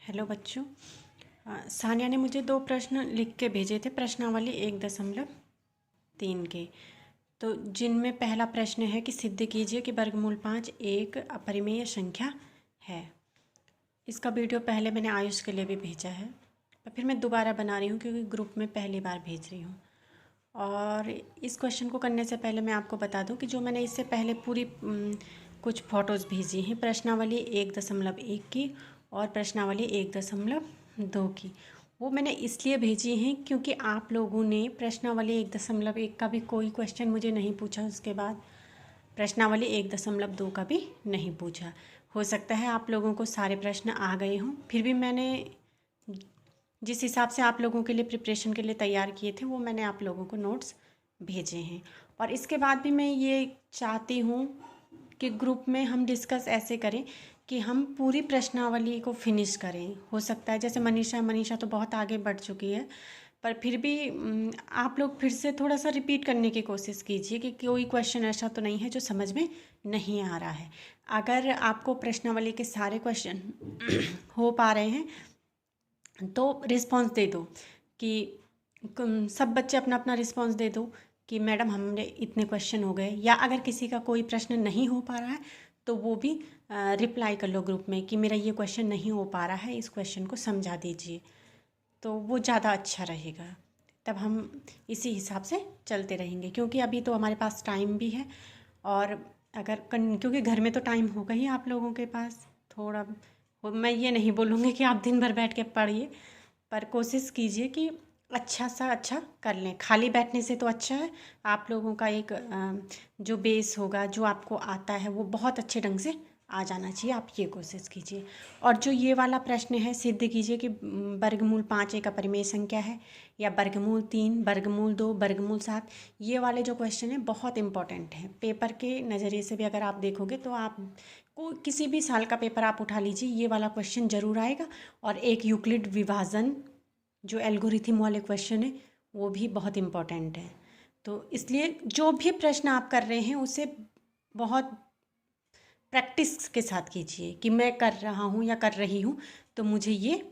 Hello बच्चों। सानिया ने मुझे 2 प्रश्न लिख के भेजे थे, प्रश्नावली 1.3 के। तो जिनमें पहला प्रश्न है कि सिद्ध कीजिए कि वर्गमूल 5 एक अपरिमेय संख्या है। इसका वीडियो पहले मैंने आयुष के लिए भी भेजा है, और फिर मैं दोबारा बना रही हूँ क्योंकि ग्रुप में पहली बार भेज रही हूँ। और इस क्वेश्चन को करने से पहले मैं आपको बता दूं कि जो मैंने इससे पहले पूरी कुछ फ़ोटोज़ भेजी हैं प्रश्नावली 1.1 की और प्रश्नावली 1.2 की, वो मैंने इसलिए भेजी हैं क्योंकि आप लोगों ने प्रश्नावली 1.1 का भी कोई क्वेश्चन मुझे नहीं पूछा, उसके बाद प्रश्नावली 1.2 का भी नहीं पूछा। हो सकता है आप लोगों को सारे प्रश्न आ गए हों, फिर भी मैंने जिस हिसाब से आप लोगों के लिए प्रिपरेशन के लिए तैयार किए थे वो मैंने आप लोगों को नोट्स भेजे हैं। और इसके बाद भी मैं ये चाहती हूँ कि ग्रुप में हम डिस्कस ऐसे करें कि हम पूरी प्रश्नावली को फिनिश करें। हो सकता है जैसे मनीषा तो बहुत आगे बढ़ चुकी है, पर फिर भी आप लोग फिर से थोड़ा सा रिपीट करने की कोशिश कीजिए कि कोई क्वेश्चन ऐसा तो नहीं है जो समझ में नहीं आ रहा है। अगर आपको प्रश्नावली के सारे क्वेश्चन हो पा रहे हैं तो रिस्पॉन्स दे दो कि सब बच्चे अपना अपना रिस्पॉन्स दे दो कि मैडम हमने इतने क्वेश्चन हो गए, या अगर किसी का कोई प्रश्न नहीं हो पा रहा है तो वो भी रिप्लाई कर लो ग्रुप में कि मेरा ये क्वेश्चन नहीं हो पा रहा है, इस क्वेश्चन को समझा दीजिए, तो वो ज़्यादा अच्छा रहेगा। तब हम इसी हिसाब से चलते रहेंगे क्योंकि अभी तो हमारे पास टाइम भी है। और अगर क्योंकि घर में तो टाइम होगा ही आप लोगों के पास थोड़ा, मैं ये नहीं बोलूँगी कि आप दिन भर बैठ के पढ़िए, पर कोशिश कीजिए कि अच्छा सा अच्छा कर लें। खाली बैठने से तो अच्छा है आप लोगों का एक जो बेस होगा, जो आपको आता है वो बहुत अच्छे ढंग से आ जाना चाहिए, आप ये कोशिश कीजिए। और जो ये वाला प्रश्न है, सिद्ध कीजिए कि वर्गमूल 5 एक अपरिमेय संख्या है, या वर्गमूल 3, वर्गमूल 2, वर्गमूल 7, ये वाले जो क्वेश्चन हैं बहुत इंपॉर्टेंट हैं। पेपर के नज़रिए से भी अगर आप देखोगे तो आप को किसी भी साल का पेपर आप उठा लीजिए, ये वाला क्वेश्चन ज़रूर आएगा। और एक यूक्लिड विभाजन जो एल्गोरिथम वाले क्वेश्चन है वो भी बहुत इम्पॉर्टेंट है। तो इसलिए जो भी प्रश्न आप कर रहे हैं उसे बहुत प्रैक्टिस के साथ कीजिए कि मैं कर रहा हूँ या कर रही हूँ तो मुझे ये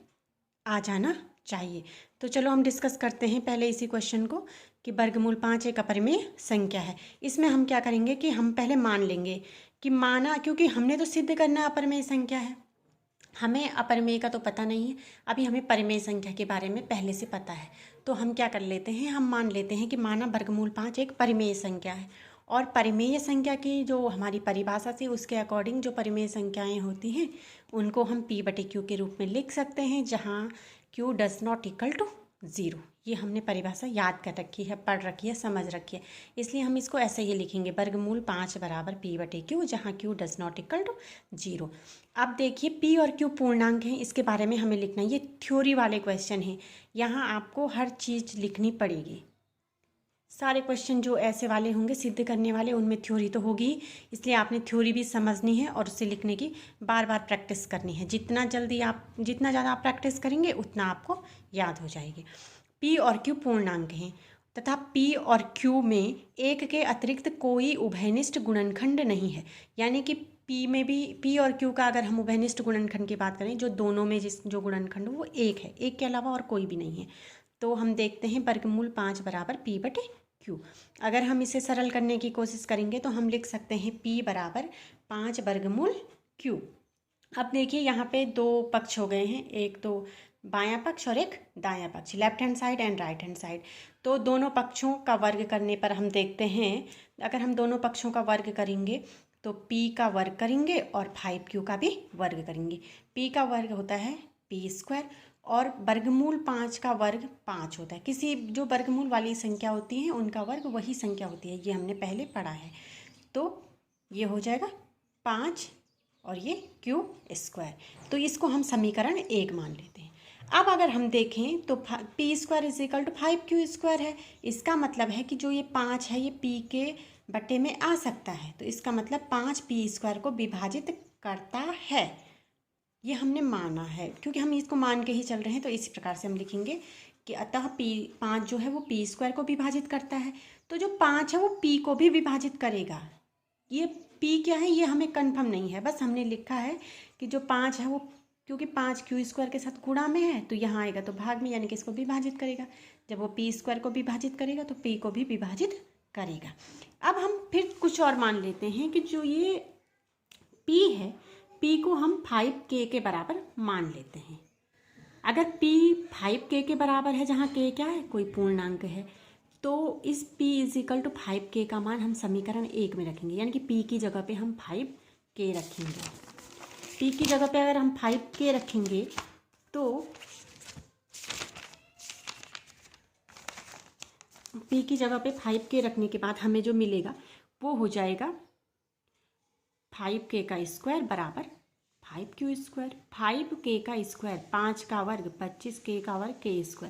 आ जाना चाहिए। तो चलो हम डिस्कस करते हैं पहले इसी क्वेश्चन को कि वर्गमूल 5 एक अपरिमेय संख्या है। इसमें हम क्या करेंगे कि हम पहले मान लेंगे कि माना, क्योंकि हमने तो सिद्ध करना अपरिमेय संख्या है, हमें अपरिमेय का तो पता नहीं है, अभी हमें परिमेय संख्या के बारे में पहले से पता है। तो हम क्या कर लेते हैं, हम मान लेते हैं कि माना वर्गमूल 5 एक परिमेय संख्या है। और परिमेय संख्या की जो हमारी परिभाषा थी उसके अकॉर्डिंग जो परिमेय संख्याएं होती हैं उनको हम P/Q के रूप में लिख सकते हैं, जहाँ Q does not equal to 0। ये हमने परिभाषा याद कर रखी है, पढ़ रखी है, समझ रखी है, इसलिए हम इसको ऐसे ही लिखेंगे, वर्गमूल 5 बराबर P/Q, जहाँ Q does not equal to 0। अब देखिए P और Q पूर्णांक हैं, इसके बारे में हमें लिखना है। ये थ्योरी वाले क्वेश्चन हैं, यहाँ आपको हर चीज़ लिखनी पड़ेगी। सारे क्वेश्चन जो ऐसे वाले होंगे सिद्ध करने वाले उनमें थ्योरी तो होगी, इसलिए आपने थ्योरी भी समझनी है और उसे लिखने की बार बार प्रैक्टिस करनी है। जितना ज़्यादा आप प्रैक्टिस करेंगे उतना आपको याद हो जाएगी। P और Q पूर्णांक हैं तथा P और Q में एक के अतिरिक्त कोई उभयनिष्ठ गुणनखंड नहीं है। यानी कि P में भी, P और Q का अगर हम उभयनिष्ठ गुणनखंड की बात करें, जो दोनों में जो गुणनखंड हो वो एक है, एक के अलावा और कोई भी नहीं है। तो हम देखते हैं वर्गमूल 5 बराबर P/Q। अगर हम इसे सरल करने की कोशिश करेंगे तो हम लिख सकते हैं P बराबर 5 वर्गमूल Q। अब देखिए यहाँ पे 2 पक्ष हो गए हैं, एक तो बायां पक्ष और एक दायां पक्ष, left hand side and right hand side. तो दोनों पक्षों का वर्ग करने पर हम देखते हैं, अगर हम दोनों पक्षों का वर्ग करेंगे तो P का वर्ग करेंगे और 5Q का भी वर्ग करेंगे। P का वर्ग होता है P² और वर्गमूल 5 का वर्ग 5 होता है। किसी जो वर्गमूल वाली संख्या होती है उनका वर्ग वही संख्या होती है, ये हमने पहले पढ़ा है। तो ये हो जाएगा 5 और ये Q²। तो इसको हम समीकरण 1 मान लेते हैं। अब अगर हम देखें तो P² = 5Q² है। इसका मतलब है कि जो ये 5 है ये P के बट्टे में आ सकता है, तो इसका मतलब 5 P² को विभाजित करता है, ये हमने माना है। क्योंकि हम इसको मान के ही चल रहे हैं तो इसी प्रकार से हम लिखेंगे कि अतः 5 जो है वो P² को विभाजित करता है। तो जो 5 है वो P को भी विभाजित करेगा। ये P क्या है ये हमें कंफर्म नहीं है, बस हमने लिखा है कि जो 5 है वो क्योंकि 5q² के साथ गुणा में है तो यहाँ आएगा तो भाग में, यानी कि इसको विभाजित करेगा। जब वो p² को विभाजित करेगा तो p को भी विभाजित करेगा। अब हम फिर कुछ और मान लेते हैं कि जो ये p है, p को हम 5k के बराबर मान लेते हैं। अगर p 5k के बराबर है, जहाँ k क्या है, कोई पूर्णांक है, तो इस p = 5k का मान हम समीकरण 1 में रखेंगे, यानी कि p की जगह पे हम 5k रखेंगे। p की जगह पे अगर हम 5k रखेंगे तो p की जगह पे 5k रखने के बाद हमें जो मिलेगा वो हो जाएगा 5k का स्क्वायर बराबर 5q²। 5k का स्क्वायर 5 का वर्ग 25k का वर्ग k²,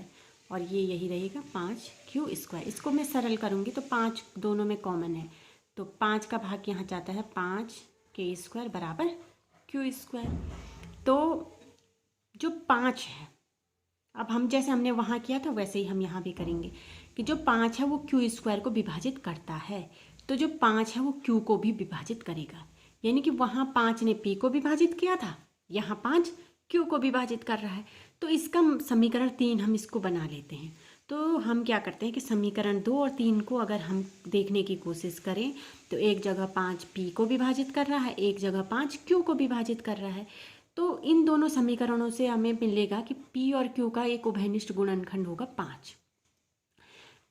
और ये यही रहेगा 5q²। इसको मैं सरल करूँगी तो 5 दोनों में कॉमन है, तो 5 का भाग यहाँ जाता है 5k² बराबर q²। तो जो 5 है, अब हम जैसे हमने वहाँ किया था वैसे ही हम यहाँ भी करेंगे कि जो 5 है वो q² को विभाजित करता है, तो जो 5 है वो q को भी विभाजित करेगा। यानी कि वहाँ 5 ने p को विभाजित किया था, यहाँ 5 q को विभाजित कर रहा है। तो इसका समीकरण 3 हम इसको बना लेते हैं। तो हम क्या करते हैं कि समीकरण 2 और 3 को अगर हम देखने की कोशिश करें तो एक जगह 5 p को विभाजित कर रहा है, एक जगह 5 q को विभाजित कर रहा है। तो इन दोनों समीकरणों से हमें मिलेगा कि p और q का एक उभयनिष्ठ गुणनखंड होगा 5।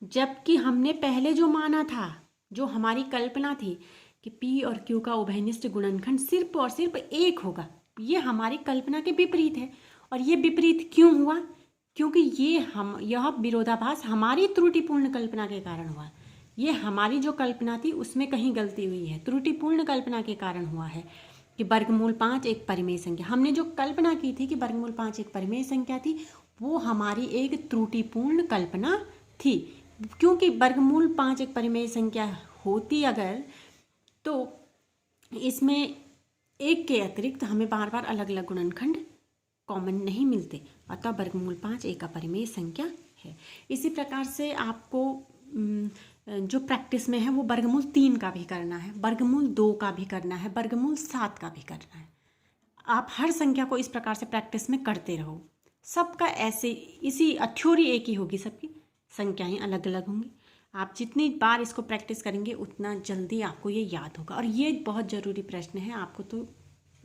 जबकि हमने पहले जो माना था, जो हमारी कल्पना थी कि p और q का उभयनिष्ठ गुणनखंड सिर्फ और सिर्फ 1 होगा, ये हमारी कल्पना के विपरीत है। और ये विपरीत क्यों हुआ? क्योंकि यह विरोधाभास हमारी त्रुटिपूर्ण कल्पना के कारण हुआ। ये हमारी जो कल्पना थी उसमें कहीं गलती हुई है, त्रुटिपूर्ण कल्पना के कारण हुआ है कि वर्गमूल 5 एक परिमेय संख्या। हमने जो कल्पना की थी कि वर्गमूल 5 एक परिमेय संख्या थी, वो हमारी एक त्रुटिपूर्ण कल्पना थी। क्योंकि वर्गमूल 5 एक परिमेय संख्या होती अगर, तो इसमें एक के अतिरिक्त हमें बार बार अलग अलग गुणनखंड कॉमन नहीं मिलते, अतः वर्गमूल 5 एक अपरिमेय संख्या है। इसी प्रकार से आपको जो प्रैक्टिस में है वो वर्गमूल 3 का भी करना है, वर्गमूल 2 का भी करना है, वर्गमूल 7 का भी करना है। आप हर संख्या को इस प्रकार से प्रैक्टिस में करते रहो। सबका ऐसे इसी थ्योरी एक ही होगी, सबकी संख्याएं अलग अलग होंगी। आप जितनी बार इसको प्रैक्टिस करेंगे उतना जल्दी आपको ये याद होगा। और ये बहुत ज़रूरी प्रश्न है, आपको तो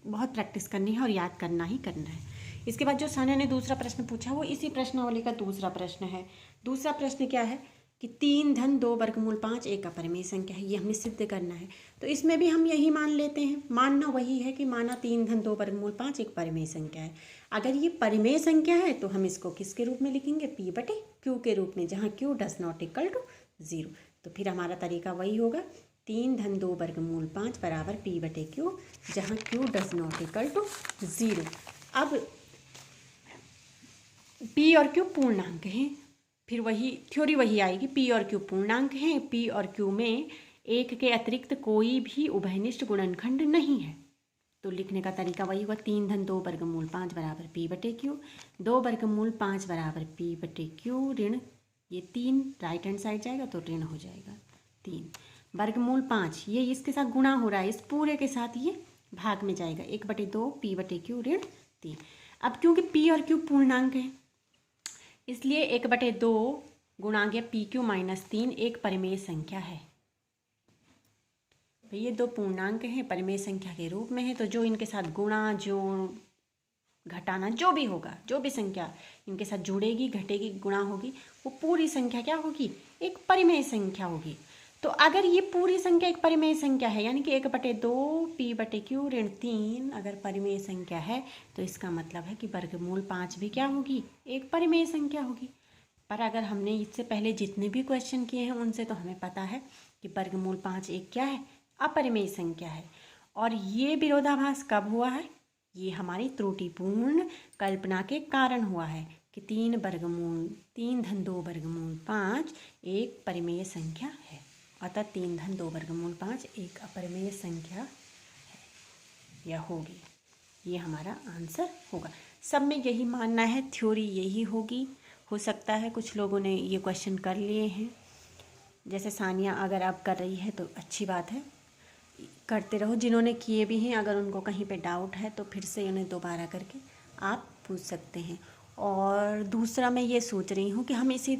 बहुत प्रैक्टिस करनी है और याद करना ही करना है। इसके बाद जो सानिया ने दूसरा प्रश्न पूछा वो इसी प्रश्नावली का दूसरा प्रश्न है। दूसरा प्रश्न क्या है कि 3 धन 2 वर्गमूल 5 एक अपरिमेय संख्या है, ये हमें सिद्ध करना है। तो इसमें भी हम यही मान लेते हैं, मानना वही है कि माना 3 धन 2 वर्गमूल 5 एक परिमेय संख्या है। अगर ये परिमेय संख्या है तो हम इसको किसके रूप में लिखेंगे? p/q के रूप में, जहाँ q ≠ 0। तो फिर हमारा तरीका वही होगा, 3 धन 2 वर्गमूल 5 बराबर p/q, जहाँ q ≠ 0। अब p और q पूर्णांक हैं, फिर वही थ्योरी वही आएगी, p और q पूर्णांक हैं, p और q में एक के अतिरिक्त कोई भी उभयनिष्ठ गुणनखंड नहीं है। तो लिखने का तरीका वही होगा, 3 धन 2 वर्गमूल 5 बराबर p/q, 2 वर्गमूल 5 बराबर p/q ऋण, ये 3 राइट हैंड साइड जाएगा तो ऋण हो जाएगा 3 वर्गमूल 5, ये इसके साथ गुणा हो रहा है, इस पूरे के साथ ये भाग में जाएगा, 1/2 p/q ऋण 3। अब क्योंकि p और q पूर्णांक है इसलिए 1/2 गुणा गया pq - 3 एक परिमेय संख्या है। तो ये दो पूर्णांक हैं, परिमेय संख्या के रूप में है, तो जो इनके साथ गुणा, जोड़, घटाना जो भी होगा, जो भी संख्या इनके साथ जुड़ेगी, घटेगी, गुणा होगी, वो पूरी संख्या क्या होगी? एक परिमेय संख्या होगी। तो अगर ये पूरी संख्या एक परिमेय संख्या है, यानी कि 1/2 p/q ऋण 3 अगर परिमेय संख्या है, तो इसका मतलब है कि वर्गमूल 5 भी क्या होगी? एक परिमेय संख्या होगी। पर अगर हमने इससे पहले जितने भी क्वेश्चन किए हैं उनसे तो हमें पता है कि वर्गमूल 5 एक क्या है? अपरिमेय संख्या है। और ये विरोधाभास कब हुआ है? ये हमारी त्रुटिपूर्ण कल्पना के कारण हुआ है कि 3 धन 2 वर्गमूल 5 एक परिमेय संख्या है, अतः 3 धन 2 वर्गमूल 5 एक अपरिमेय संख्या है या होगी। ये हमारा आंसर होगा। सब में यही मानना है, थ्योरी यही होगी। हो सकता है कुछ लोगों ने ये क्वेश्चन कर लिए हैं, जैसे सानिया अगर आप कर रही है तो अच्छी बात है, करते रहो। जिन्होंने किए भी हैं अगर उनको कहीं पे डाउट है तो फिर से उन्हें दोबारा करके आप पूछ सकते हैं। और दूसरा मैं ये सोच रही हूँ कि हम इसी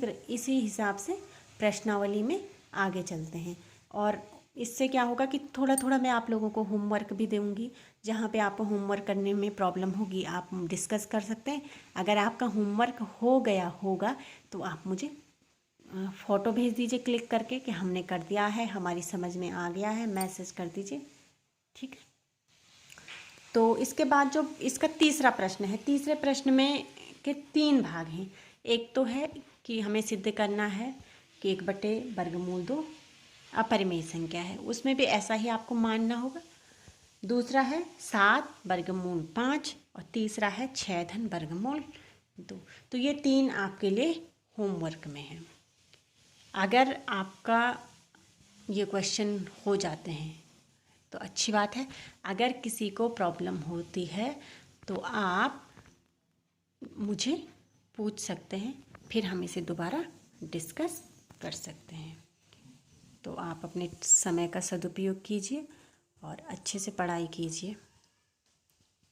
हिसाब से प्रश्नावली में आगे चलते हैं। और इससे क्या होगा कि थोड़ा थोड़ा मैं आप लोगों को होमवर्क भी दूँगी, जहाँ पे आपको होमवर्क करने में प्रॉब्लम होगी आप डिस्कस कर सकते हैं। अगर आपका होमवर्क हो गया होगा तो आप मुझे फ़ोटो भेज दीजिए क्लिक करके कि हमने कर दिया है, हमारी समझ में आ गया है, मैसेज कर दीजिए, ठीक है। तो इसके बाद जो इसका तीसरा प्रश्न है, तीसरे प्रश्न में के 3 भाग हैं। एक तो है कि हमें सिद्ध करना है कि 1/वर्गमूल 2 अपरिमेय संख्या है, उसमें भी ऐसा ही आपको मानना होगा। दूसरा है 7/5 और तीसरा है 6/वर्गमूल 2। तो ये 3 आपके लिए होमवर्क में है। अगर आपका ये क्वेश्चन हो जाते हैं तो अच्छी बात है। अगर किसी को प्रॉब्लम होती है तो आप मुझे पूछ सकते हैं, फिर हम इसे दोबारा डिस्कस कर सकते हैं। तो आप अपने समय का सदुपयोग कीजिए और अच्छे से पढ़ाई कीजिए।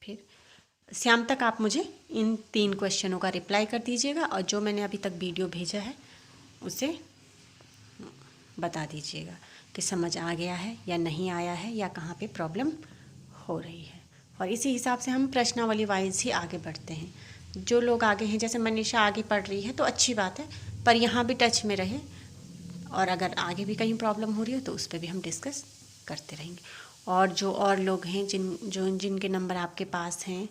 फिर शाम तक आप मुझे इन 3 क्वेश्चनों का रिप्लाई कर दीजिएगा और जो मैंने अभी तक वीडियो भेजा है उसे बता दीजिएगा कि समझ आ गया है या नहीं आया है या कहाँ पे प्रॉब्लम हो रही है। और इसी हिसाब से हम प्रश्नावली वाइज ही आगे बढ़ते हैं। जो लोग आगे हैं, जैसे मनीषा आगे पढ़ रही है तो अच्छी बात है, पर यहाँ भी टच में रहे और अगर आगे भी कहीं प्रॉब्लम हो रही है तो उस पर भी हम डिस्कस करते रहेंगे। और जो और लोग हैं जिनके नंबर आपके पास हैं,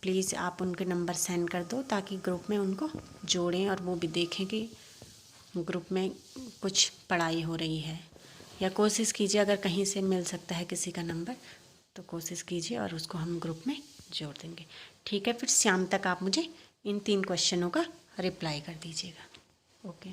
प्लीज़ आप उनके नंबर सेंड कर दो ताकि ग्रुप में उनको जोड़ें और वो भी देखें कि ग्रुप में कुछ पढ़ाई हो रही है। या कोशिश कीजिए अगर कहीं से मिल सकता है किसी का नंबर तो कोशिश कीजिए और उसको हम ग्रुप में जोड़ देंगे, ठीक है। फिर शाम तक आप मुझे इन 3 क्वेश्चनों का रिप्लाई कर दीजिएगा। ओके।